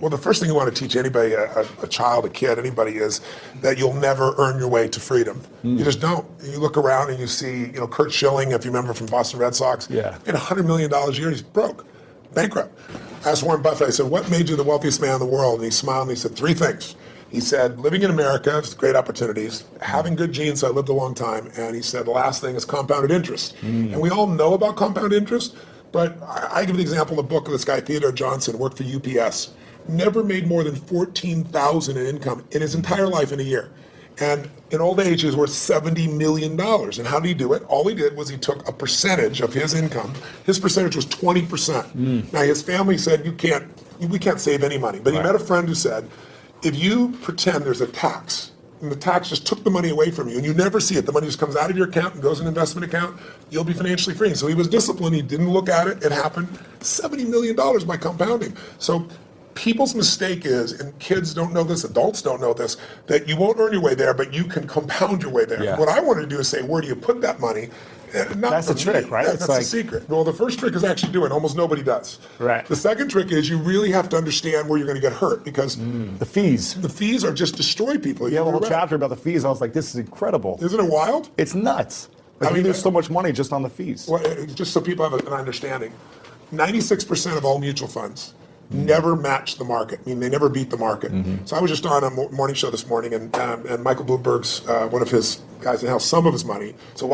Well, the first thing you want to teach anybody, a child, a kid, anybody, is that you'll never earn your way to freedom. You just don't. You look around and you see, Kurt Schilling, if you remember from Boston Red Sox, made $100 million a year. He's broke, bankrupt. I asked Warren Buffett, I said, what made you the wealthiest man in the world? And he smiled and he said 3 things. He said, living in America, great opportunities, having good genes, so I lived a long time, and he said, the last thing is compounded interest. And we all know about compound interest, but I give the example in the book of this guy, Theodore Johnson, worked for UPS, never made more than $14,000 in income in his entire life in a year. And in old age, he was worth $70 million. And how did he do it? All he did was he took a percentage of his income. His percentage was 20%. Now, his family said, we can't save any money. But he met a friend who said, if you pretend there's a tax, and the tax just took the money away from you, and you never see it, the money just comes out of your account and goes in an investment account, you'll be financially free. So he was disciplined. He didn't look at it. It happened. $70 million by compounding. So people's mistake is, and kids don't know this, adults don't know this, that you won't earn your way there, but you can compound your way there. What I want to do is say, where do you put that money? That's the trick, right? That's the secret. Well, the first trick is actually doing it. Almost nobody does. Right. The second trick is you really have to understand where you're going to get hurt, because the fees. The fees are just destroy people. You have a whole chapter about the fees. I was like, this is incredible. Isn't it wild? It's nuts. Like, you lose so much money just on the fees. Well, just so people have an understanding, 96% of all mutual funds never match the market. I mean, they never beat the market. So I was just on a morning show this morning, and Michael Bloomberg's, one of his guys, and some of his money. So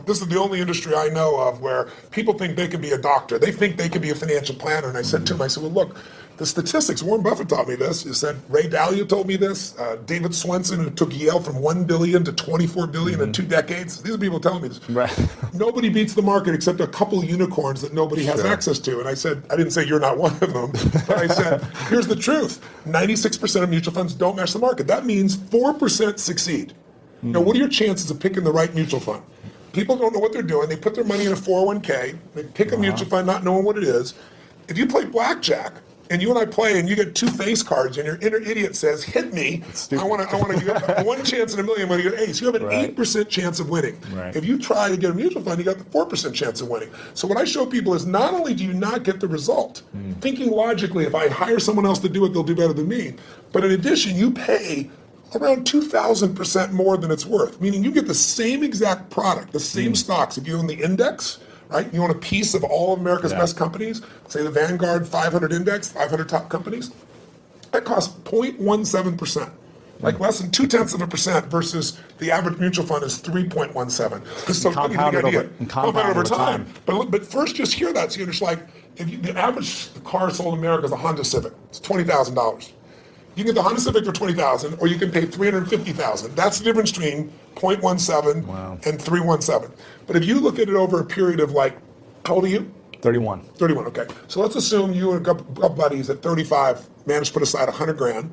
this is the only industry I know of where people think they can be a doctor. They think they can be a financial planner. And I said to him, well, look, the statistics, Warren Buffett taught me this. He said, Ray Dalio told me this. David Swenson, who took Yale from $1 billion to $24 billion in 2 decades. These are people telling me this. Right. Nobody beats the market except a couple of unicorns that nobody has access to. And I said, I didn't say you're not one of them, but I said, here's the truth. 96% of mutual funds don't match the market. That means 4% succeed. Now, what are your chances of picking the right mutual fund? People don't know what they're doing. They put their money in a 401k. They pick a mutual fund not knowing what it is. If you play blackjack, and you and I play, and you get 2 face cards, and your inner idiot says, hit me. I want to get 1 chance in a million when you get ace. You have an 8% chance of winning. If you try to get a mutual fund, you got the 4% chance of winning. So what I show people is not only do you not get the result, thinking logically, if I hire someone else to do it, they'll do better than me. But in addition, you pay around 2,000% more than it's worth, meaning you get the same exact product, the same stocks. If you own the index, right? You own a piece of all of America's best companies, say the Vanguard 500 index, 500 top companies. That costs 0.17%, like less than 0.2% versus the average mutual fund is 3.17. So compounded over time. But first, just hear that. So you're just like, the average car sold in America is a Honda Civic. It's $20,000. You can get the Honda Civic for $20,000, or you can pay $350,000. That's the difference between 0.17 and 317. But if you look at it over a period of how old are you? 31. 31, okay. So let's assume you and a couple buddies at 35 managed to put aside $100,000,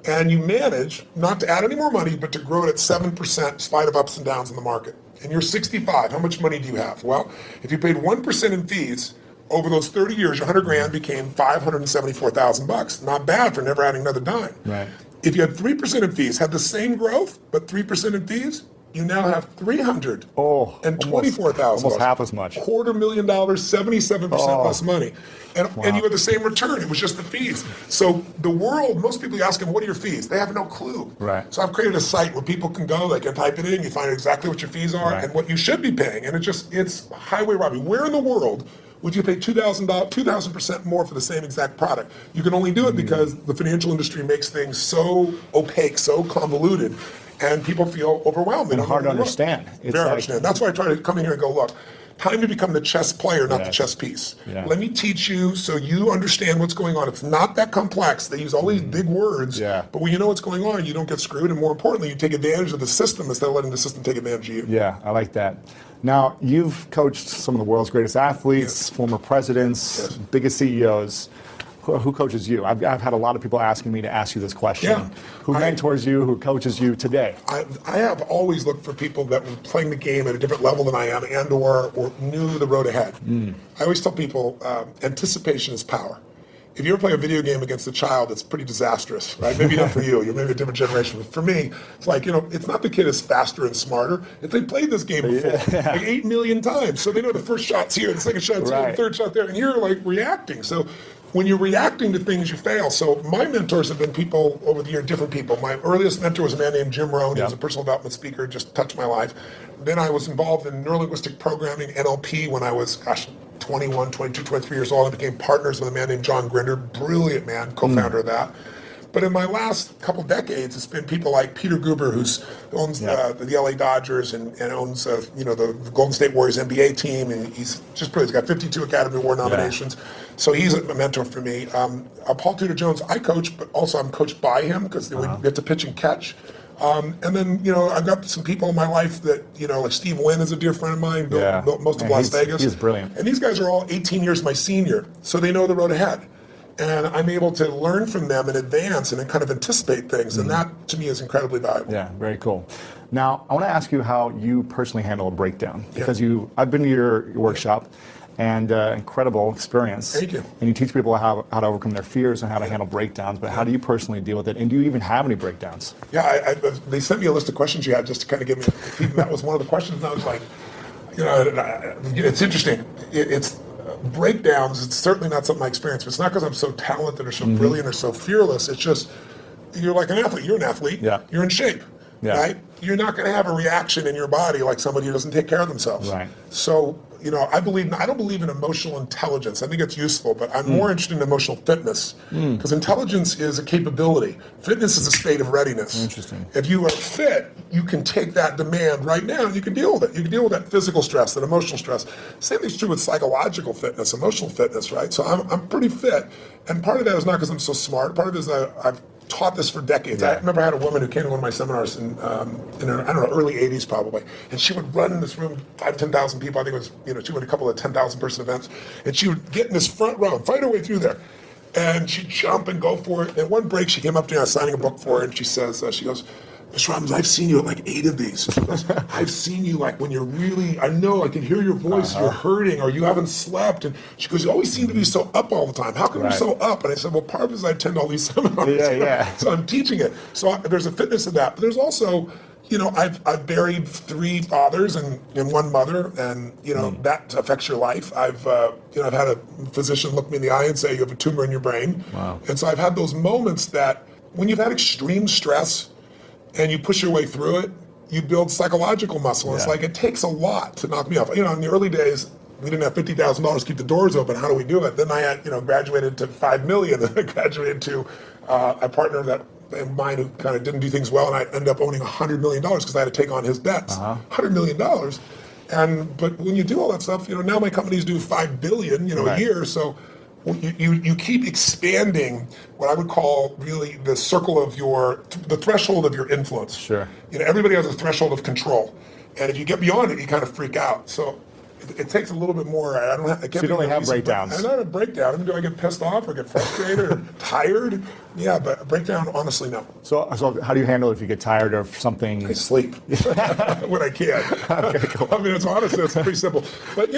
and you manage not to add any more money, but to grow it at 7% in spite of ups and downs in the market. And you're 65. How much money do you have? Well, if you paid 1% in fees, over those 30 years, your $100,000 became $574,000. Not bad for never adding another dime. Right. If you had 3% in fees, had the same growth, but 3% in fees, you now have $324,000. Almost half as much. $250,000, 77% less money. And you had the same return. It was just the fees. So the world, most people ask them, what are your fees? They have no clue. Right. So I've created a site where people can go, they can type it in, you find exactly what your fees are and what you should be paying. And it's highway robbery. Where in the world would you pay $2,000% more for the same exact product? You can only do it because the financial industry makes things so opaque, so convoluted, and people feel overwhelmed. And hard to understand. Very hard to understand. That's why I try to come in here and go, look, time to become the chess player, not the chess piece. Let me teach you so you understand what's going on. It's not that complex. They use all these big words, but when you know what's going on, you don't get screwed, and more importantly, you take advantage of the system instead of letting the system take advantage of you. Yeah, I like that. Now, you've coached some of the world's greatest athletes, former presidents, biggest CEOs. Who coaches you? I've had a lot of people asking me to ask you this question. Who mentors you? Who coaches you today? I have always looked for people that were playing the game at a different level than I am and or knew the road ahead. I always tell people anticipation is power. If you ever play a video game against a child, it's pretty disastrous, right? Maybe not for you. You're maybe a different generation. But for me, it's like, it's not the kid is faster and smarter. If they played this game before, like 8 million times. So they know the first shot's here, the second shot's here, the third shot there, and you're like reacting. So when you're reacting to things, you fail. So my mentors have been people over the year, different people. My earliest mentor was a man named Jim Rohn. He was a personal development speaker, just touched my life. Then I was involved in neurolinguistic programming, NLP, when I was, 21, 22, 23 years old. I became partners with a man named John Grinder, brilliant man, co-founder of that. But in my last couple decades, it's been people like Peter Guber, who owns the LA Dodgers and owns the Golden State Warriors NBA team, and he's just brilliant. He's got 52 Academy Award nominations, so he's a mentor for me. Paul Tudor Jones, I coach, but also I'm coached by him because we get to pitch and catch. And then, I've got some people in my life that, like Steve Wynn is a dear friend of mine, built most of Las Vegas. He's brilliant. And these guys are all 18 years my senior, so they know the road ahead. And I'm able to learn from them in advance and then kind of anticipate things. And that, to me, is incredibly valuable. Yeah, very cool. Now, I want to ask you how you personally handle a breakdown. Because I've been to your workshop, and incredible experience. Thank you. And you teach people how to overcome their fears and how to handle breakdowns. But how do you personally deal with it? And do you even have any breakdowns? Yeah, they sent me a list of questions you had just to kind of give me, that was one of the questions. And I was like, it's interesting. It's breakdowns, it's certainly not something I experience. It's not because I'm so talented or so brilliant or so fearless. It's just, you're like an athlete. You're an athlete. Yeah. You're in shape. Yeah. Right? You're not going to have a reaction in your body like somebody who doesn't take care of themselves. Right. So, I don't believe in emotional intelligence. I think it's useful, but I'm more interested in emotional fitness, because intelligence is a capability. Fitness is a state of readiness. Interesting. If you are fit, you can take that demand right now and you can deal with it. You can deal with that physical stress, that emotional stress. Same thing's true with psychological fitness, emotional fitness, right? So I'm pretty fit, and part of that is not because I'm so smart. Part of it is I've taught this for decades. I remember I had a woman who came to one of my seminars in early 80s probably, and she would run in this room, 10,000 people. I think it was, she went a couple of 10,000 person events, and she would get in this front row and fight her way through there. And she'd jump and go for it. And at one break, she came up to me, I was signing a book for her, and she says, she goes, Mr. Robbins, I've seen you at like 8 of these. She goes, I've seen you like when you're really, I know, I can hear your voice, you're hurting, or you haven't slept. And she goes, you always seem to be so up all the time. How come you're so up? And I said, well, part of it is I attend all these seminars. So I'm teaching it. So there's a fitness to that. But there's also, I've buried 3 fathers and 1 mother, and that affects your life. I've had a physician look me in the eye and say you have a tumor in your brain. Wow. And so I've had those moments that when you've had extreme stress and you push your way through it, you build psychological muscle. It's like it takes a lot to knock me off. In the early days, we didn't have $50,000 to keep the doors open. How do we do it? Then I had, graduated to $5 million. Then I graduated to a partner that mine who kind of didn't do things well, and I ended up owning $100 million because I had to take on his debts. $100 million. But when you do all that stuff, now my companies do $5 billion, a year. So you keep expanding what I would call really the circle of the threshold of your influence. Sure. Everybody has a threshold of control, and if you get beyond it, you kind of freak out. So it takes a little bit more. I can't. So you don't really have breakdowns. I don't have a breakdown. Do I get pissed off or get frustrated or tired? Yeah, but a breakdown, honestly, no. So how do you handle it if you get tired of something? I sleep when I can. Okay, cool. I mean, it's honestly, it's pretty simple. But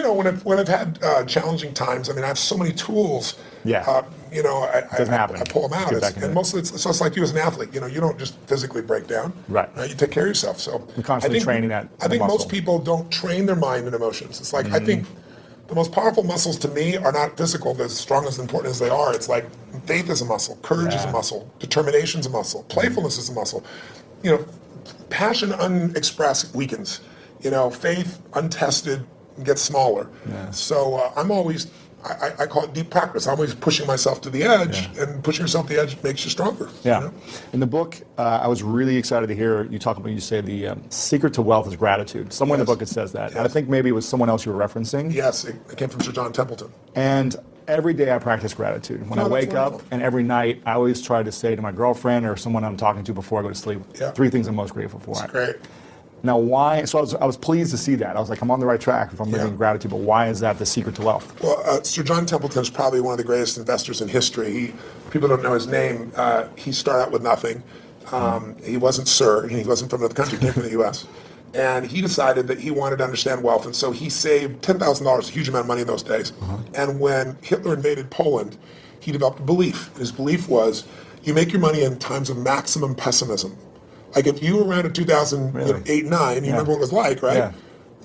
when I've had challenging times, I mean, I have so many tools. Yeah. I pull them out. And mostly it's like you as an athlete. You don't just physically break down. Right. You take care of yourself. So you're constantly training that. I think most people don't train their mind and emotions. It's like I think the most powerful muscles to me are not physical, they're as strong as important as they are. It's like faith is a muscle, courage is a muscle, determination is a muscle, playfulness is a muscle. Passion unexpressed weakens. Faith untested gets smaller. Yeah. So I'm always, I call it deep practice. I'm always pushing myself to the edge, and pushing yourself to the edge makes you stronger. Yeah. In the book, I was really excited to hear you talk about, you say the secret to wealth is gratitude. Somewhere in the book it says that. And I think maybe it was someone else you were referencing. Yes, it came from Sir John Templeton. And every day I practice gratitude. When I wake up, and every night, I always try to say to my girlfriend or someone I'm talking to before I go to sleep, 3 things I'm most grateful for. That's great. Now, why? So I was pleased to see that. I was like, I'm on the right track if I'm living in gratitude. But why is that the secret to wealth? Well, Sir John Templeton is probably one of the greatest investors in history. People don't know his name. He started out with nothing. He wasn't Sir. He wasn't from another country. He came from the U.S. And he decided that he wanted to understand wealth, and so he saved $10,000, a huge amount of money in those days. And when Hitler invaded Poland, he developed a belief. His belief was, you make your money in times of maximum pessimism. Like if you were around in 2008, 9, you remember what it was like, right? Yeah.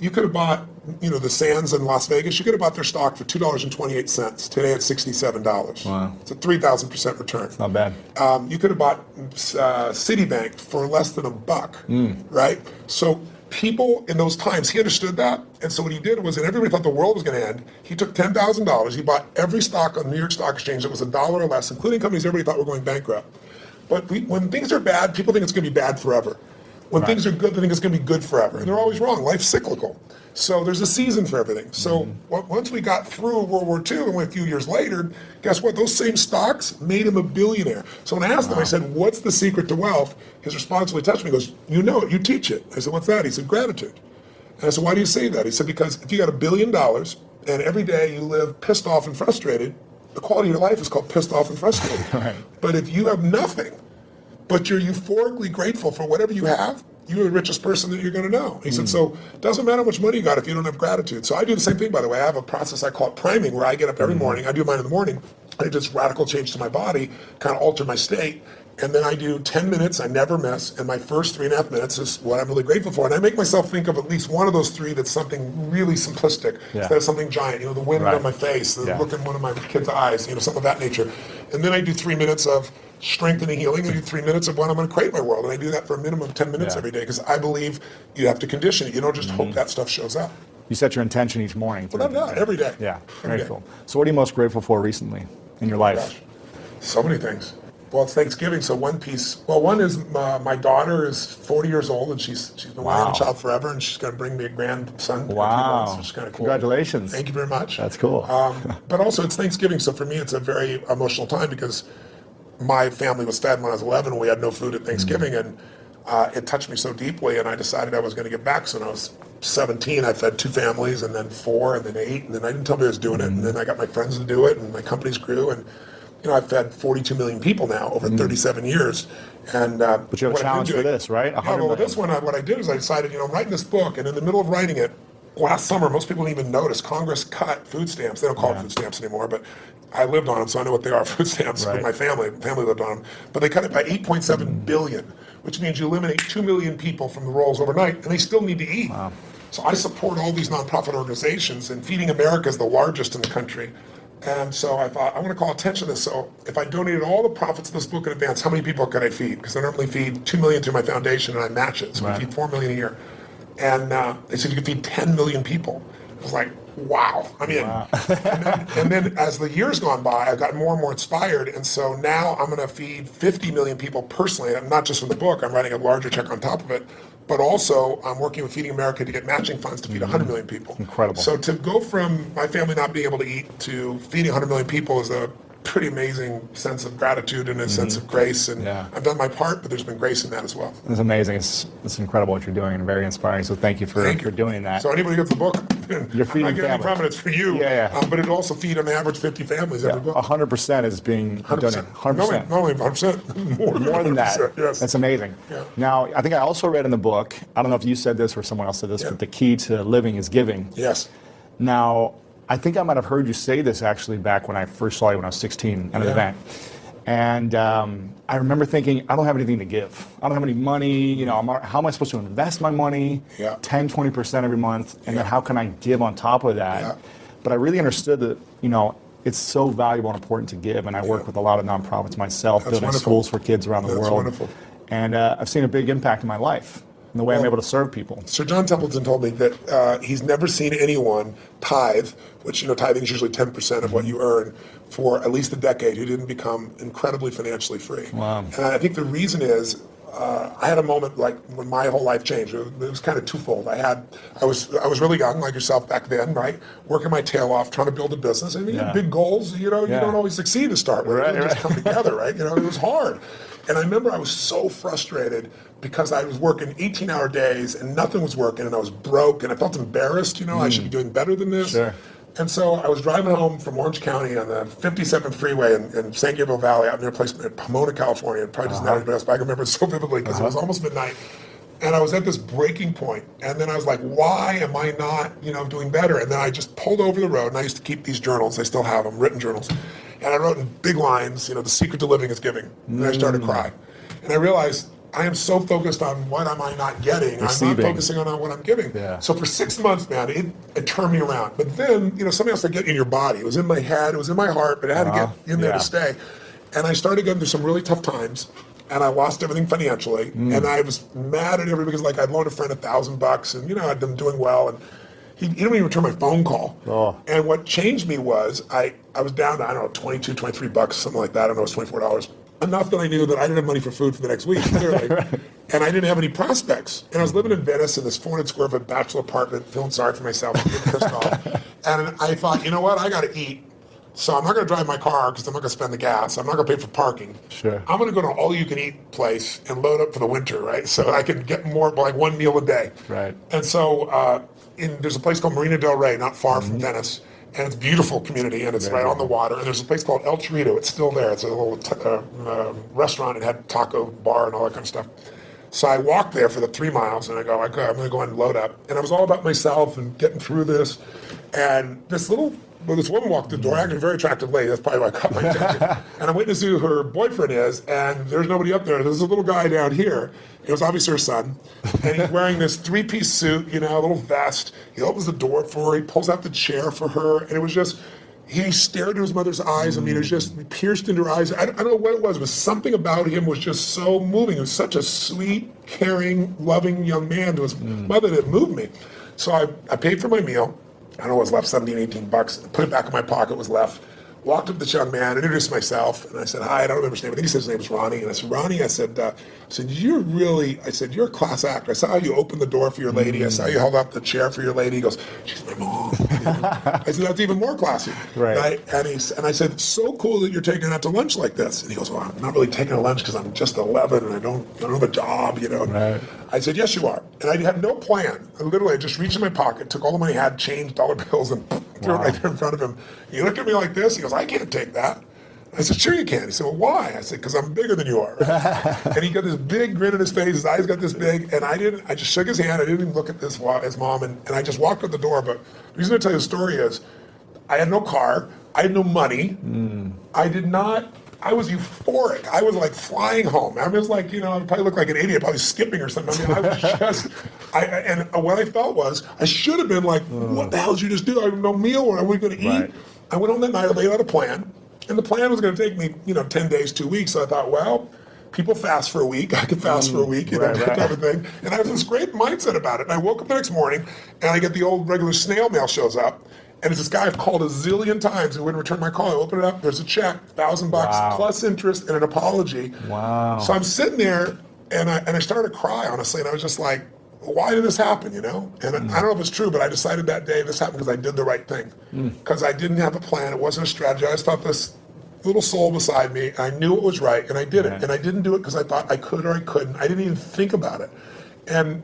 you could have bought, the Sands in Las Vegas, you could have bought their stock for $2.28. Today it's $67. Wow. It's a 3,000% return. It's not bad. You could have bought Citibank for less than $1, right? So people in those times, he understood that. And so what he did was, and everybody thought the world was going to end, he took $10,000, he bought every stock on the New York Stock Exchange that was $1 or less, including companies everybody thought were going bankrupt. But when things are bad, people think it's going to be bad forever. When things are good, they think it's going to be good forever. And they're always wrong. Life's cyclical. So there's a season for everything. So once we got through World War II and a few years later, guess what? Those same stocks made him a billionaire. So when I asked him, I said, what's the secret to wealth? His response really touched me. He goes, you know it, you teach it. I said, what's that? He said, gratitude. And I said, why do you say that? He said, because if you got $1 billion and every day you live pissed off and frustrated, the quality of your life is called pissed off and frustrated. Right. But if you have nothing, but you're euphorically grateful for whatever you have, you're the richest person that you're going to know. He said, so it doesn't matter how much money you got if you don't have gratitude. So I do the same thing, by the way. I have a process I call it priming, where I get up every morning. I do mine in the morning. I do this radical change to my body, kind of alter my state. And then I do 10 minutes, I never miss. And my first 3.5 minutes is what I'm really grateful for. And I make myself think of at least one of those three that's something really simplistic instead of something giant. The wind on my face, the look in one of my kids' eyes, something of that nature. And then I do 3 minutes of strengthening, healing. I do 3 minutes of what I'm going to create my world. And I do that for a minimum of 10 minutes every day, because I believe you have to condition it. You don't just hope that stuff shows up. You set your intention each morning. Well, not every day. Yeah, very cool. So what are you most grateful for recently in your life? Gosh, so many things. Well, it's Thanksgiving, so one piece. Well, one is my daughter is 40 years old, and she's been wanting a child forever, and she's going to bring me a grandson in a few months, which is kind of cool. Congratulations. Thank you very much. That's cool. But also, it's Thanksgiving, so for me, it's a very emotional time, because my family was fed when I was 11. We had no food at Thanksgiving, and it touched me so deeply, and I decided I was going to give back. So when I was 17, I fed 2 families, and then 4, and then 8, and then I didn't tell me I was doing it, and then I got my friends to do it, and my companies grew, and I've fed 42 million people now over 37 years. And but you have a challenge for this, right? Well, this one, what I did is I decided, I'm writing this book, and in the middle of writing it, last summer, most people didn't even notice, Congress cut food stamps. They don't call it food stamps anymore, but I lived on them, so I know what they are, food stamps, with my family. Family lived on them. But they cut it by 8.7 billion, which means you eliminate 2 million people from the rolls overnight, and they still need to eat. Wow. So I support all these nonprofit organizations, and Feeding America is the largest in the country. And so I thought, I want to call attention to this. So if I donated all the profits of this book in advance, how many people could I feed? Because I normally feed 2 million through my foundation, and I match it. So I feed 4 million a year. And they said you could feed 10 million people. I was like, wow. I mean, and then as the years gone by, I've gotten more and more inspired. And so now I'm going to feed 50 million people personally, and not just from the book. I'm writing a larger check on top of it. But also, I'm working with Feeding America to get matching funds to feed 100 million people. Incredible. So to go from my family not being able to eat to feeding 100 million people is a pretty amazing sense of gratitude and a sense of grace. And I've done my part, but there's been grace in that as well. It's amazing. It's incredible what you're doing, and very inspiring. So thank you for doing that. So anybody who gets the book, you're feeding I'm not getting any profits for you. But it'll also feed on average 50 families every book. 100% is being done. 100%. Not only 100%, more than that. Yes. That's amazing. Yeah. Now, I think I also read in the book, I don't know if you said this or someone else said this, but the key to living is giving. Yes. Now, I think I might have heard you say this actually back when I first saw you when I was 16 at an event. And I remember thinking, I don't have anything to give. I don't have any money. How am I supposed to invest my money? 10, 20% every month. And then how can I give on top of that? But I really understood that, it's so valuable and important to give. And I work with a lot of nonprofits myself, building schools for kids around the world. Wonderful. And I've seen a big impact in my life, in the way I'm able to serve people. Sir John Templeton told me that he's never seen anyone tithe, which, tithing is usually 10% of what you earn, for at least a decade, who didn't become incredibly financially free. Wow. And I think the reason is, I had a moment like when my whole life changed. It was kind of twofold. I was really young, like yourself back then, right? Working my tail off, trying to build a business. And you have big goals, you don't always succeed to start with. It doesn't just come together, right? It was hard. And I remember I was so frustrated because I was working 18-hour days and nothing was working, and I was broke, and I felt embarrassed. I should be doing better than this. Sure. And so I was driving home from Orange County on the 57th freeway in San Gabriel Valley, out near a place in Pomona, California. It probably doesn't matter anybody else, but I can remember it so vividly because it was almost midnight. And I was at this breaking point. And then I was like, why am I not, doing better? And then I just pulled over the road, and I used to keep these journals. I still have them, written journals. And I wrote in big lines, the secret to living is giving. And I started to cry. And I realized I am so focused on what am I not getting. Receiving. I'm not focusing on what I'm giving. Yeah. So for 6 months, man, it turned me around. But then, something else to get in your body. It was in my head, it was in my heart, but it had to get in there to stay. And I started getting through some really tough times. And I lost everything financially. And I was mad at everybody because I'd loaned a friend $1,000 and, I'd been doing well. And he didn't even return my phone call. Oh. And what changed me was I was down to, I don't know, $22, $23, something like that. I don't know, it was $24. Enough that I knew that I didn't have money for food for the next week, clearly. Right. And I didn't have any prospects. And I was living in Venice in this 400 square foot bachelor apartment, feeling sorry for myself, getting pissed off. And I thought, you know what, I got to eat. So I'm not going to drive my car because I'm not going to spend the gas. I'm not going to pay for parking. Sure. I'm going to go to an all-you-can-eat place and load up for the winter, right? So I can get more, like one meal a day. Right. And so there's a place called Marina del Rey, not far from Venice. And it's a beautiful community, and it's right on the water. And there's a place called El Chorito. It's still there. It's a little restaurant. It had taco bar and all that kind of stuff. So I walked there for the 3 miles, and I go, okay, I'm going to go and load up. And I was all about myself and getting through this. And this woman walked the door, actually a very attractive lady. That's probably why I caught my attention. And I'm waiting to see who her boyfriend is, and there's nobody up there. There's a little guy down here. It was obviously her son. And he's wearing this 3-piece suit, a little vest. He opens the door for her. He pulls out the chair for her. And it was just, he stared into his mother's eyes. I mean, it was just pierced into her eyes. I don't know what it was, but something about him was just so moving. He was such a sweet, caring, loving young man to his mother that moved me. So I paid for my meal. I don't know what was left, $17, $18. Put it back in my pocket, what was left. Walked up to this young man, introduced myself, and I said, hi, I don't remember his name. I think he said his name was Ronnie. And I said, Ronnie, I said, you're a class actor. I saw how you opened the door for your lady. I saw how you held up the chair for your lady. He goes, she's my mom. I said, that's even more classy. Right. And I said, it's so cool that you're taking her out to lunch like this. And he goes, well, I'm not really taking her lunch because I'm just 11 and I don't have a job, Right. I said, yes, you are. And I had no plan. I just reached in my pocket, took all the money I had, changed dollar bills, and threw it right there in front of him. He looked at me like this. He goes, I can't take that. I said, sure you can. He said, well, why? I said, because I'm bigger than you are. And he got this big grin on his face. His eyes got this big. And I just shook his hand. I didn't even look at his mom. And I just walked out the door. But the reason I tell you the story is I had no car. I had no money. I was euphoric. I was like flying home. I was like, I probably looked like an idiot, probably skipping or something. I mean, I was just, and what I felt was, I should have been like, what the hell did you just do? I have no meal. What are we going to eat? Right. I went home that night, I laid out a plan. And the plan was going to take me, 10 days, 2 weeks. So I thought, well, people fast for a week. I could fast for a week, that type of thing. And I have this great mindset about it. And I woke up the next morning, and I get the old regular snail mail shows up. And it's this guy I've called a zillion times who wouldn't return my call. I open it up, there's a check, $1,000 plus interest and an apology. Wow. So I'm sitting there, and I started to cry, honestly. And I was just like, why did this happen, And I don't know if it's true, but I decided that day this happened because I did the right thing. Because I didn't have a plan. It wasn't a strategy. I just thought this little soul beside me. I knew it was right, and I did it. And I didn't do it because I thought I could or I couldn't. I didn't even think about it. And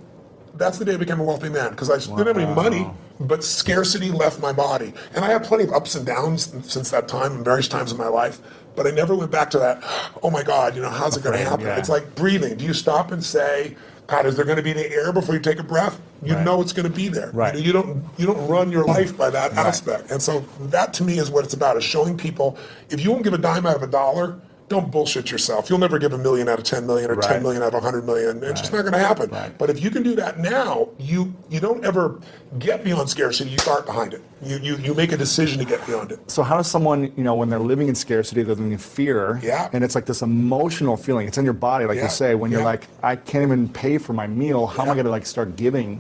that's the day I became a wealthy man, because I didn't have any money, but scarcity left my body. And I had plenty of ups and downs since that time, in various times in my life, but I never went back to that, oh my God, how's it going to happen? Yeah. It's like breathing. Do you stop and say, God, is there going to be any air before you take a breath? You know it's going to be there. Right. You don't run your life by that aspect. And so that to me is what it's about, is showing people, if you won't give a dime out of a dollar, don't bullshit yourself. You'll never give $1 million out of 10 million or 10 million out of 100 million. It's just not going to happen. Right. But if you can do that now, you don't ever get beyond scarcity. You start behind it. You make a decision to get beyond it. So how does someone, when they're living in scarcity, they're living in fear, and it's like this emotional feeling. It's in your body, like you say, when you're like, I can't even pay for my meal. How am I going to start giving?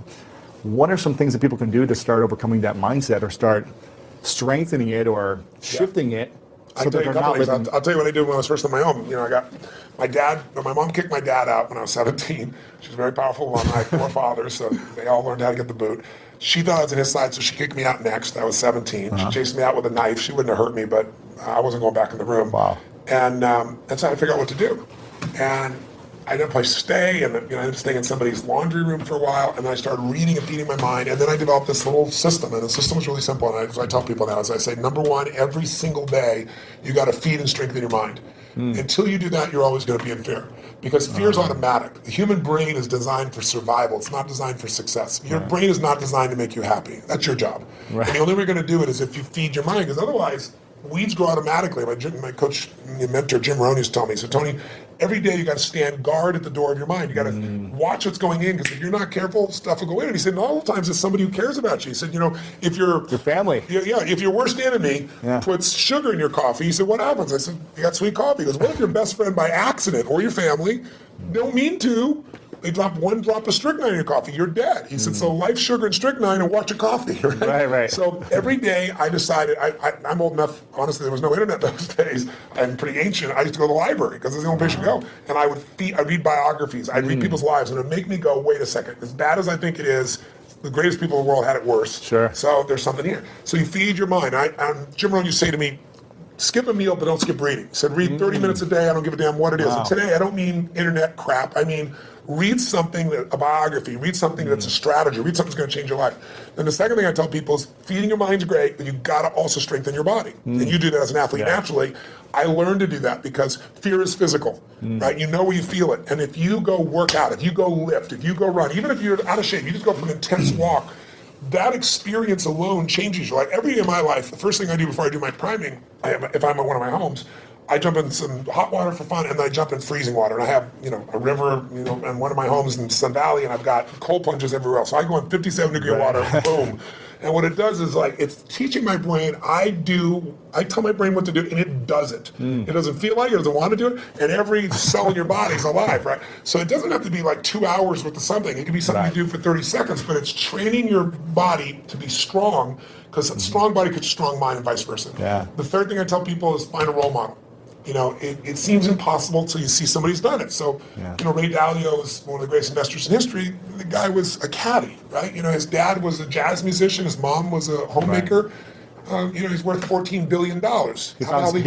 What are some things that people can do to start overcoming that mindset, or start strengthening it, or shifting it? So I'll tell you a couple things. I'll tell you what I did when I was first on my own. I got my mom kicked my dad out when I was 17. She was a very powerful woman. I had 4 fathers, so they all learned how to get the boot. She thought I was on his side, so she kicked me out next. I was 17. She chased me out with a knife. She wouldn't have hurt me, but I wasn't going back in the room. Wow. And that's how I figured out what to do. And I didn't have a place to stay, and I ended up staying in somebody's laundry room for a while, and then I started reading and feeding my mind, and then I developed this little system, and the system was really simple, and I tell people now, as I say, number one, every single day, you got to feed and strengthen your mind. Until you do that, you're always going to be in fear, because fear is automatic. The human brain is designed for survival. It's not designed for success. Your brain is not designed to make you happy. That's your job. Right. And the only way you're going to do it is if you feed your mind, because otherwise, weeds grow automatically. My coach, my mentor, Jim Rohn, used to tell me, so Tony, every day you got to stand guard at the door of your mind. You got to watch what's going in, because if you're not careful, stuff will go in. And he said, all the times it's somebody who cares about you. He said, if your family, if your worst enemy puts sugar in your coffee, he said, what happens? I said, you got sweet coffee. He goes, what if your best friend by accident, or your family, don't mean to, they drop one drop of strychnine in your coffee, you're dead. He said, so life, sugar, and strychnine, and watch your coffee. Right. So every day I decided, I'm old enough, honestly, there was no internet those days. I'm pretty ancient. I used to go to the library, because it's the only place you go. And I'd read biographies. I'd read people's lives, and it would make me go, wait a second, as bad as I think it is, the greatest people in the world had it worse. Sure. So there's something here. So you feed your mind. Jim Rohn used to say to me, skip a meal, but don't skip reading. He said, read 30 minutes a day. I don't give a damn what it is. And today, I don't mean internet crap. I mean, read something, a biography, read something that's a strategy, read something that's going to change your life. And the second thing I tell people is feeding your mind's great, but you've got to also strengthen your body. And you do that as an athlete naturally. I learned to do that because fear is physical, right? You know where you feel it. And if you go work out, if you go lift, if you go run, even if you're out of shape, you just go for an intense walk, that experience alone changes your life. Every day of my life, the first thing I do before I do my priming, if I'm at one of my homes, I jump in some hot water for fun, and then I jump in freezing water. And I have, a river, in one of my homes in Sun Valley, and I've got cold plunges everywhere else. So I go in 57-degree water, boom. And what it does is, it's teaching my brain. I tell my brain what to do, and it does it. It doesn't feel like it, doesn't want to do it, and every cell in your body is alive, right? So it doesn't have to be 2 hours worth of something. It can be something you do for 30 seconds, but it's training your body to be strong, because a strong body creates a strong mind, and vice versa. Yeah. The third thing I tell people is find a role model. It seems impossible until you see somebody who's done it. So, Ray Dalio is one of the greatest investors in history. The guy was a caddy, right? His dad was a jazz musician. His mom was a homemaker. He's worth $14 billion. He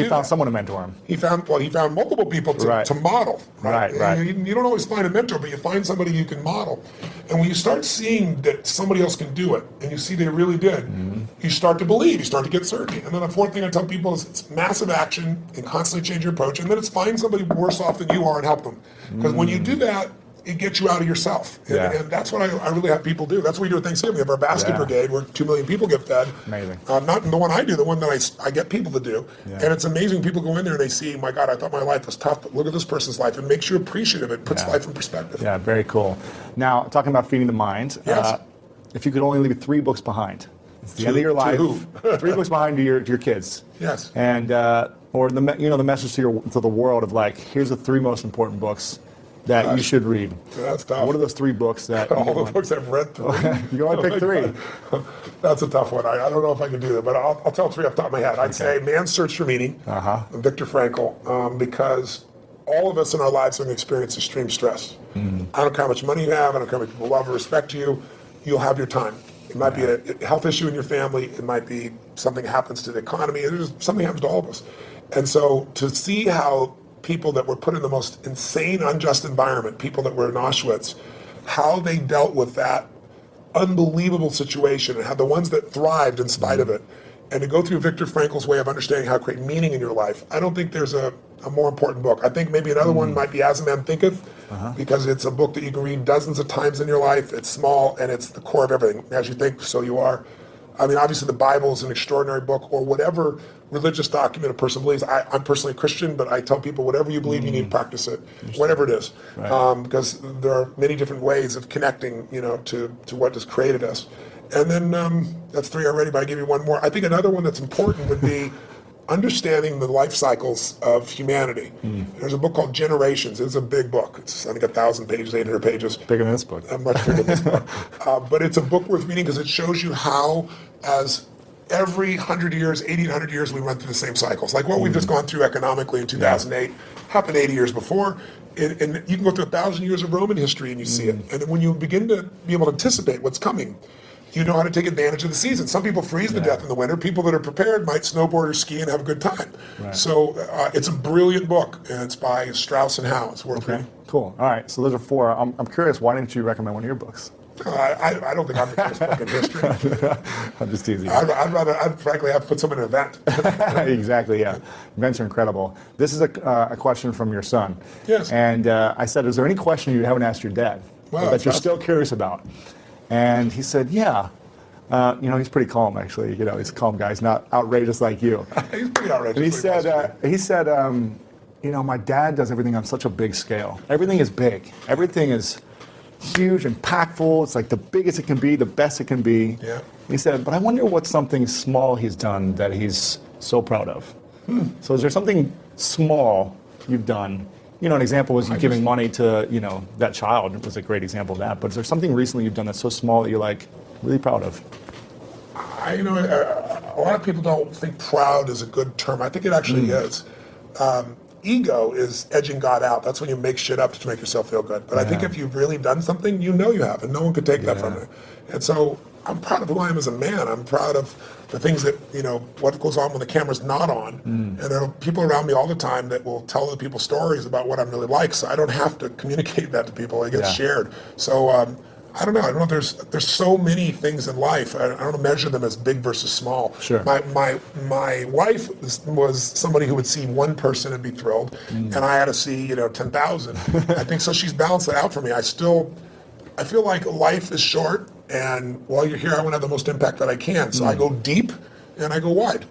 found someone to mentor him. He found multiple people to model. Right. You don't always find a mentor, but you find somebody you can model. And when you start seeing that somebody else can do it, and you see they really did, you start to believe, you start to get certainty. And then the fourth thing I tell people is it's massive action and constantly change your approach, and then it's find somebody worse off than you are and help them. Because when you do that, it gets you out of yourself. And that's what I really have people do. That's what we do at Thanksgiving. We have our basket brigade where 2 million people get fed. Amazing. Not the one I do, the one that I get people to do. And it's amazing. People go in there and they see, my God, I thought my life was tough, but look at this person's life. It makes you appreciative. It puts life in perspective. Yeah, very cool. Now, talking about feeding the mind, if you could only leave 3 books behind, it's the end of your life. 3 books behind to your kids. Yes. And or the message to the world of here's the 3 most important books that you should read. That's tough. What are those 3 books that all the books I've read through? You can only pick 3. That's a tough one. I don't know if I can do that, but I'll tell 3 off the top of my head. I'd say Man's Search for Meaning, Viktor Frankl, because all of us in our lives are going to experience extreme stress. I don't care how much money you have, I don't care how much people love or respect you, you'll have your time. It might be a health issue in your family, it might be something happens to the economy, something happens to all of us. And so to see how people that were put in the most insane, unjust environment, people that were in Auschwitz, how they dealt with that unbelievable situation, and how the ones that thrived in spite of it, and to go through Viktor Frankl's way of understanding how to create meaning in your life. I don't think there's a more important book. I think maybe another one might be As a Man Thinketh, because it's a book that you can read dozens of times in your life. It's small, and it's the core of everything. As you think, so you are. I mean, obviously the Bible is an extraordinary book, or whatever religious document a person believes. I'm personally a Christian, but I tell people whatever you believe, you need to practice it, whatever it is. Because there are many different ways of connecting, to what has created us. And then that's 3 already, but I give you one more. I think another one that's important would be understanding the life cycles of humanity. There's a book called Generations. It's a big book. It's, I think, 1,000 pages, 800 pages. Bigger than this book. Much bigger than this book. But it's a book worth reading because it shows you how, as every 100 years, 80, 100 years, we run through the same cycles. Like what we've just gone through economically in 2008 happened 80 years before. And you can go through 1,000 years of Roman history and you see it. And when you begin to be able to anticipate what's coming, you know how to take advantage of the season. Some people freeze to death in the winter. People that are prepared might snowboard or ski and have a good time. So it's a brilliant book, and it's by Strauss and Howe. It's worth reading. Cool. All right. So those are 4. I'm curious. Why didn't you recommend one of your books? I don't think I'm the best book in history. I'm just teasing. I'd frankly have put some in an event. Exactly. Yeah. Events are incredible. This is a question from your son. Yes. And I said, is there any question you haven't asked your dad that you're still curious about? And he said, yeah, He's pretty calm, actually. He's a calm guy. He's not outrageous like you. He's pretty outrageous. And he said, my dad does everything on such a big scale. Everything is big. Everything is huge, impactful. It's like the biggest it can be, the best it can be. Yeah. He said, but I wonder what's something small he's done that he's so proud of. So is there something small you've done? An example was you giving money to, that child. It was a great example of that. But is there something recently you've done that's so small that you're like really proud of? A lot of people don't think proud is a good term. I think it actually is. Ego is edging God out. That's when you make shit up to make yourself feel good. But I think if you've really done something, you have, and no one could take that from you. And so I'm proud of who I am as a man. I'm proud of the things that, what goes on when the camera's not on. And there are people around me all the time that will tell other people stories about what I'm really like. So I don't have to communicate that to people. It gets shared. So I don't know. There's so many things in life. I don't measure them as big versus small. Sure. My wife was somebody who would see one person and be thrilled, and I had to see 10,000. I think so. She's balanced it out for me. I feel like life is short, and while you're here, I want to have the most impact that I can. So I go deep and I go wide.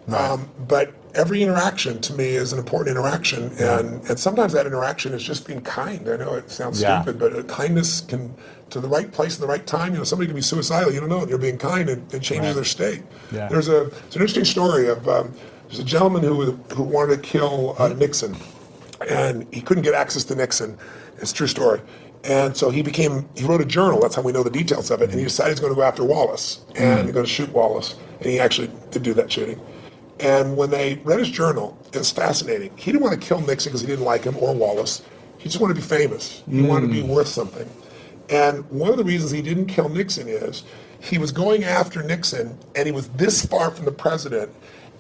Right. But every interaction to me is an important interaction, and sometimes that interaction is just being kind. I know it sounds stupid, but kindness can, to the right place at the right time. Somebody can be suicidal, you don't know, and you're being kind and changes their state. Yeah. It's an interesting story of there's a gentleman who wanted to kill Nixon, and he couldn't get access to Nixon. It's a true story. And so he wrote a journal, that's how we know the details of it, and he decided he's going to go after Wallace, and he's going to shoot Wallace, and he actually did do that shooting. And when they read his journal, it was fascinating. He didn't want to kill Nixon because he didn't like him or Wallace. He just wanted to be famous. He wanted to be worth something. And one of the reasons he didn't kill Nixon is he was going after Nixon, and he was this far from the president,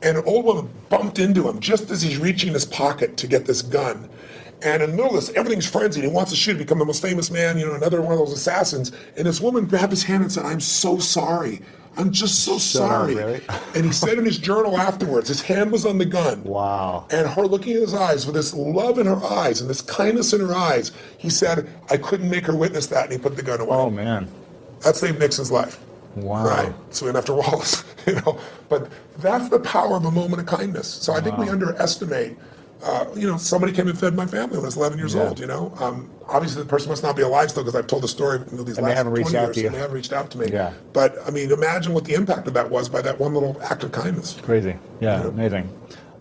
and an old woman bumped into him just as he's reaching his pocket to get this gun. And in the middle of this, everything's frenzied. He wants to shoot, become the most famous man, another one of those assassins. And this woman grabbed his hand and said, "I'm so sorry. I'm just so sorry." Really? And he said in his journal afterwards, his hand was on the gun. Wow. And her looking in his eyes with this love in her eyes and this kindness in her eyes, he said, "I couldn't make her witness that," and he put the gun away. Oh, man. That saved Nixon's life. Wow. Right. So we went after Wallace, But that's the power of a moment of kindness. So I think we underestimate. Somebody came and fed my family when I was 11 years old, Obviously, the person must not be alive still because I've told the story these last 20 years, and they haven't reached out to me. Yeah. But, imagine what the impact of that was by that one little act of kindness. Crazy. Yeah, amazing.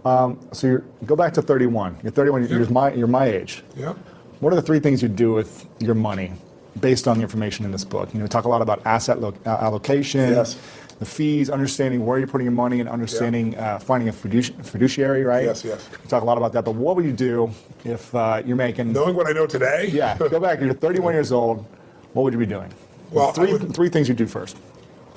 So you go back to 31. You're 31, you're my age. Yeah. What are the three things you do with your money based on the information in this book? We talk a lot about asset allocation. Yes. The fees, understanding where you're putting your money, and understanding finding a fiduciary, right? Yes. We talk a lot about that, but what would you do if you're making... Knowing what I know today? Yeah, go back, you're 31 years old, what would you be doing? Well, three things you do first.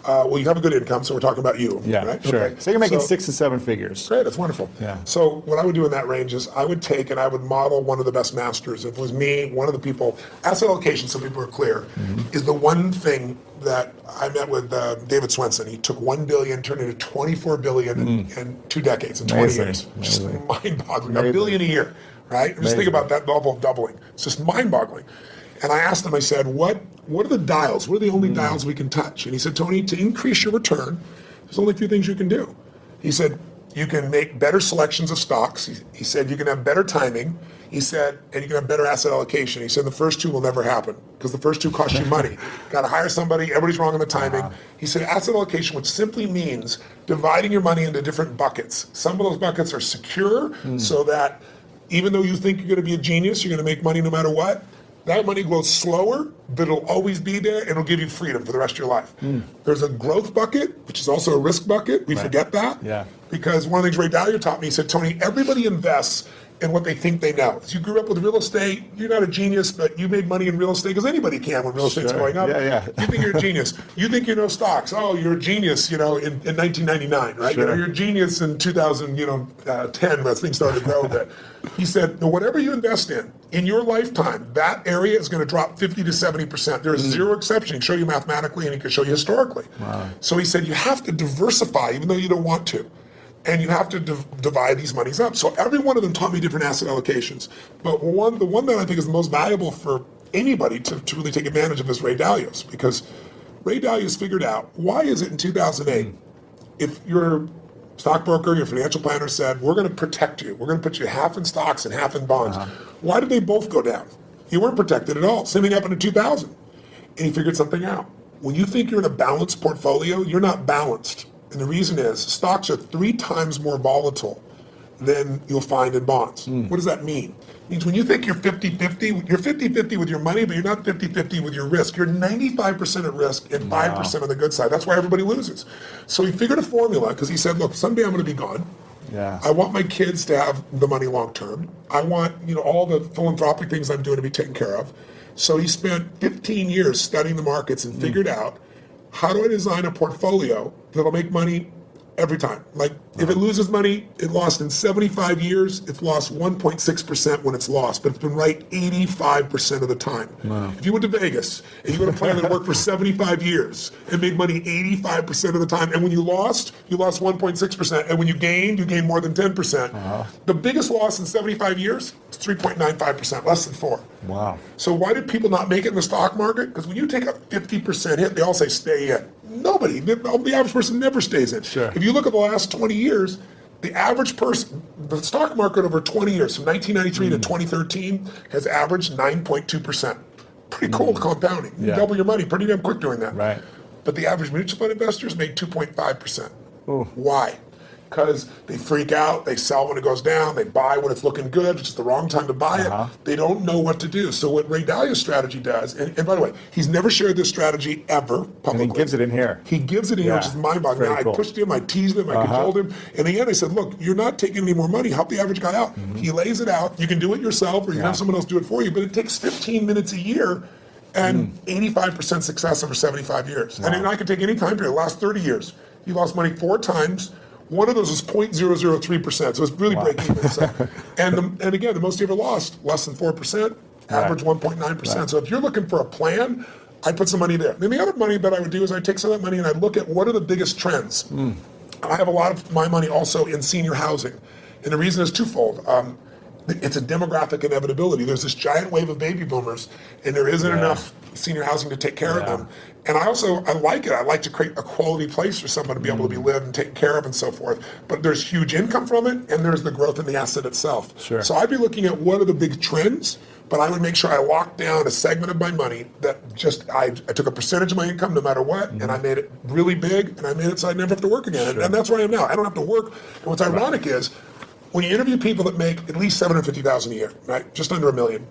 Well, you have a good income, so we're talking about you. Yeah, right? sure. Okay. So you're making 6 to 7 figures. Great, that's wonderful. Yeah. So what I would do in that range is I would take and I would model one of the best masters. If it was me, one of the people, asset allocation, so people are clear, is the one thing that I met with David Swenson. He took $1 billion, turned it into $24 billion in 2 decades, in 20 years. Just mind-boggling. $1 billion a year, right? Just think about that level of doubling. It's just mind-boggling. And I asked him, I said, what are the dials? What are the only dials we can touch? And he said, Tony, to increase your return, there's only a few things you can do. He said, you can make better selections of stocks. He said, you can have better timing. He said, and you can have better asset allocation. He said, the first two will never happen because the first two cost you money. Got to hire somebody. Everybody's wrong on the timing. He said, asset allocation, which simply means dividing your money into different buckets. Some of those buckets are secure so that even though you think you're going to be a genius, you're going to make money no matter what. That money grows slower, but it'll always be there, and it'll give you freedom for the rest of your life. There's a growth bucket, which is also a risk bucket. We forget that. Yeah. Because one of the things Ray Dalio taught me, he said, Tony, everybody invests in what they think they know. If you grew up with real estate, you're not a genius, but you made money in real estate because anybody can when real estate's going up. Yeah. You think you're a genius. You think you know stocks. Oh, you're a genius, in 1999, right? Sure. You're a genius in 2010 as things started to grow a bit. He said, whatever you invest in your lifetime, that area is going to drop 50 to 70%. There is zero exception. He can show you mathematically and he can show you historically. Wow. So he said, you have to diversify even though you don't want to. And you have to divide these monies up. So every one of them taught me different asset allocations. But the one that I think is the most valuable for anybody to really take advantage of is Ray Dalio's, because Ray Dalio's figured out, why is it in 2008, if your stockbroker, your financial planner said, we're going to protect you, we're going to put you half in stocks and half in bonds, why did they both go down? You weren't protected at all. Same thing happened in 2000. And he figured something out. When you think you're in a balanced portfolio, you're not balanced. And the reason is stocks are 3 times more volatile than you'll find in bonds. What does that mean? It means when you think you're 50-50, you're 50-50 with your money, but you're not 50-50 with your risk. You're 95% at risk and 5% on the good side. That's why everybody loses. So he figured a formula because he said, look, someday I'm going to be gone. Yeah. I want my kids to have the money long term. I want, all the philanthropic things I'm doing to be taken care of. So he spent 15 years studying the markets and figured out, how do I design a portfolio that'll make money every time? Like, if it loses money, it lost in 75 years, it's lost 1.6% when it's lost, but it's been right 85% of the time. Wow. If you went to Vegas and you went to a plan that worked for 75 years and made money 85% of the time, and when you lost 1.6%, and when you gained more than 10%. The biggest loss in 75 years is 3.95%, less than 4. Wow. So why did people not make it in the stock market? Because when you take a 50% hit, they all say stay in. Nobody, the average person never stays in. Sure. If you look at the last 20 years, the average person, the stock market over 20 years, from 1993 to 2013, has averaged 9.2%. Pretty cool compounding. You double your money pretty damn quick doing that. Right. But the average mutual fund investors made 2.5%. Why? Because they freak out, they sell when it goes down, they buy when it's looking good, it's just the wrong time to buy it. They don't know what to do. So what Ray Dalio's strategy does, and by the way, he's never shared this strategy ever publicly. And he gives it in here. He gives it in here, which is mind-boggling. I pushed him, I teased him, I cajoled him. In the end, I said, look, you're not taking any more money, help the average guy out. He lays it out, you can do it yourself, or you can have someone else do it for you, but it takes 15 minutes a year and 85% success over 75 years. And I can take any time period, the last 30 years. He lost money 4 times. One of those is 0.003%, so it's really break even. So, and again, the most he ever lost, less than 4%, average 1.9%. So if you're looking for a plan, I'd put some money there. Then the other money that I would do is I'd take some of that money and I'd look at what are the biggest trends. I have a lot of my money also in senior housing. And the reason is twofold. It's a demographic inevitability. There's this giant wave of baby boomers, and there isn't enough senior housing to take care of them. And I like it. I like to create a quality place for someone to be able to be lived and taken care of and so forth. But there's huge income from it, and there's the growth in the asset itself. Sure. So I'd be looking at what are the big trends, but I would make sure I locked down a segment of my money that just, I took a percentage of my income no matter what, and I made it really big, and I made it so I'd never have to work again. Sure. And that's where I am now. I don't have to work. And what's ironic is, when you interview people that make at least $750,000 a year, right, just under $1 million,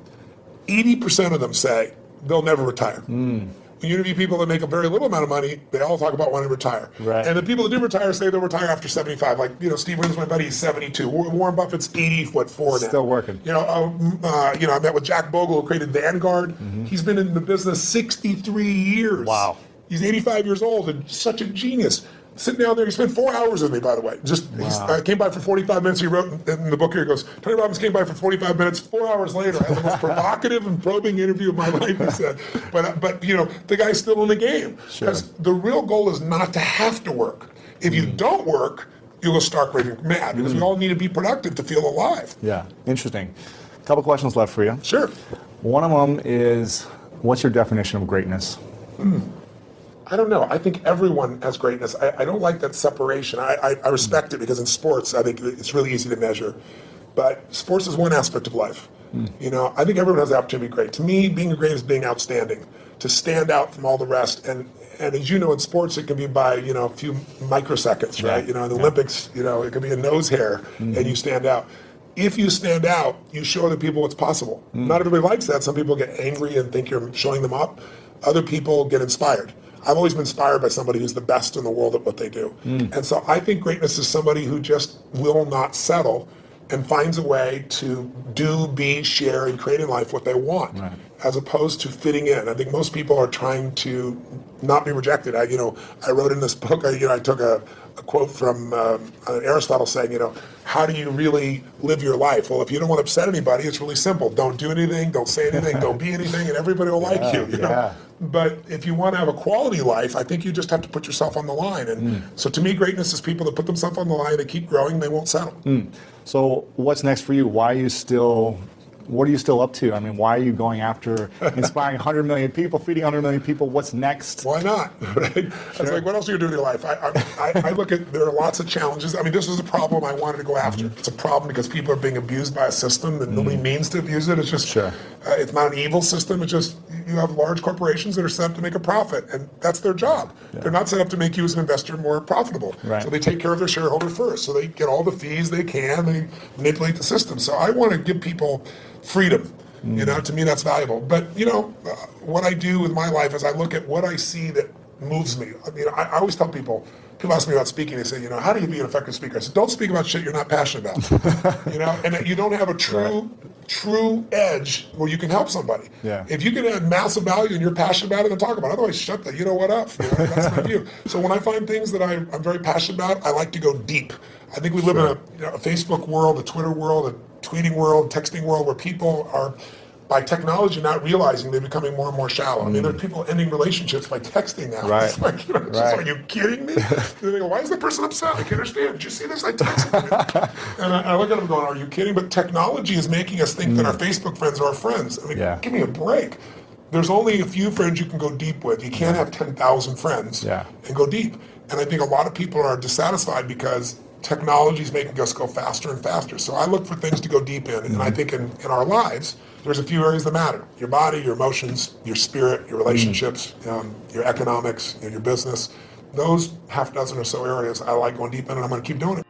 80% of them say they'll never retire. When you interview people that make a very little amount of money, they all talk about wanting to retire. Right. And the people that do retire say they'll retire after 75. Like, Steve Williams, my buddy, he's 72. Warren Buffett's 84 now. Still working. I met with Jack Bogle, who created Vanguard. He's been in the business 63 years. Wow. He's 85 years old and such a genius. Sitting down there, he spent 4 hours with me, by the way. He came by for 45 minutes. He wrote in the book here, he goes, Tony Robbins came by for 45 minutes. 4 hours later, I had the most provocative and probing interview of my life, he said. But the guy's still in the game. Because the real goal is not to have to work. If you don't work, you'll go stark raving mad. Because we all need to be productive to feel alive. Yeah, interesting. A couple questions left for you. Sure. One of them is, what's your definition of greatness? I don't know. I think everyone has greatness. I don't like that separation. I respect it because in sports, I think it's really easy to measure. But sports is one aspect of life. I think everyone has the opportunity to be great. To me, being great is being outstanding, to stand out from all the rest. And as you know, in sports, it can be by, a few microseconds, right? In the Olympics, it could be a nose hair and you stand out. If you stand out, you show other people what's possible. Not everybody likes that. Some people get angry and think you're showing them up. Other people get inspired. I've always been inspired by somebody who's the best in the world at what they do. And so I think greatness is somebody who just will not settle and finds a way to do, be, share, and create in life what they want, as opposed to fitting in. I think most people are trying to not be rejected. I wrote in this book, I took a quote from Aristotle saying, how do you really live your life? Well, if you don't want to upset anybody, it's really simple. Don't do anything, don't say anything, don't be anything, and everybody will like you. But if you want to have a quality life, I think you just have to put yourself on the line. And so to me, greatness is people that put themselves on the line, they keep growing, they won't settle. So what's next for you? Why are you still What are you still up to? I mean, why are you going after inspiring 100 million people, feeding 100 million people? What's next? Why not? Right? It's like, what else are you doing with your life? I look at, there are lots of challenges. I mean, this is a problem I wanted to go after. It's a problem because people are being abused by a system that nobody means to abuse it. It's just, it's not an evil system. It's just, you have large corporations that are set up to make a profit, and that's their job. They're not set up to make you as an investor more profitable. So they take care of their shareholder first. So they get all the fees they can. They manipulate the system. So I want to give people freedom. You know, to me that's valuable. But you know, what I do with my life is I look at what I see that moves me. I mean, I always tell people ask me about speaking, they say, you know, how do you be an effective speaker? I said, don't speak about shit you're not passionate about. You know, and that you don't have a true edge where you can help somebody. If you can add massive value and you're passionate about it, then talk about it. Otherwise, shut the, you know what up. You know, that's my view. So when I find things that I'm very passionate about, I like to go deep. I think we live in a Facebook world, a Twitter world, a tweeting world, texting world, where people are, by technology, not realizing they're becoming more and more shallow. I mean, there are people ending relationships by texting now. It's like, you know, it's just, are you kidding me? They go, why is the person upset? I can't understand. Did you see this? I texted you. And I look at them going, are you kidding? But technology is making us think that our Facebook friends are our friends. I mean, give me a break. There's only a few friends you can go deep with. You can't have 10,000 friends and go deep. And I think a lot of people are dissatisfied because technology is making us go faster and faster. So I look for things to go deep in. And I think in our lives, there's a few areas that matter. Your body, your emotions, your spirit, your relationships, your economics, your business. Those half dozen or so areas I like going deep in, and I'm going to keep doing it.